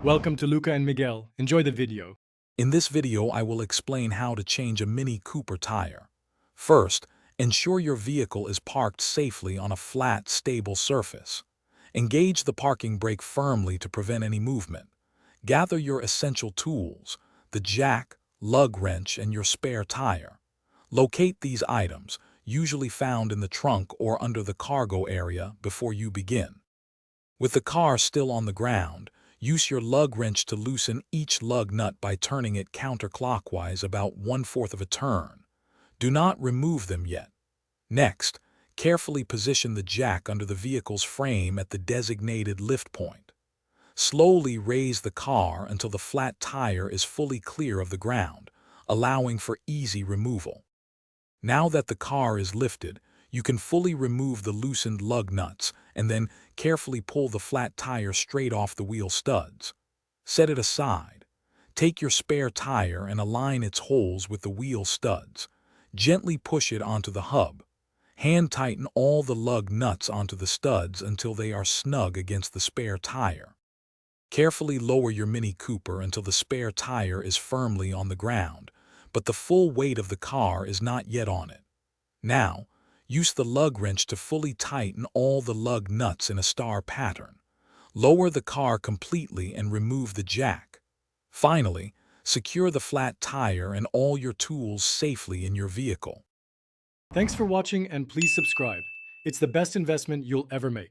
Welcome to Luca and Miguel. Enjoy the video. In this video, I will explain how to change a Mini Cooper tire. First, ensure your vehicle is parked safely on a flat, stable surface. Engage the parking brake firmly to prevent any movement. Gather your essential tools, the jack, lug wrench, and your spare tire. Locate these items, usually found in the trunk or under the cargo area, before you begin. With the car still on the ground, use your lug wrench to loosen each lug nut by turning it counterclockwise about 1/4 of a turn. Do not remove them yet. Next, carefully position the jack under the vehicle's frame at the designated lift point. Slowly raise the car until the flat tire is fully clear of the ground, allowing for easy removal. Now that the car is lifted, you can fully remove the loosened lug nuts and then carefully pull the flat tire straight off the wheel studs. Set it aside. Take your spare tire and align its holes with the wheel studs. Gently push it onto the hub. Hand tighten all the lug nuts onto the studs until they are snug against the spare tire. Carefully lower your Mini Cooper until the spare tire is firmly on the ground, but the full weight of the car is not yet on it. Now, use the lug wrench to fully tighten all the lug nuts in a star pattern. Lower the car completely and remove the jack. Finally, secure the flat tire and all your tools safely in your vehicle. Thanks for watching and please subscribe. It's the best investment you'll ever make.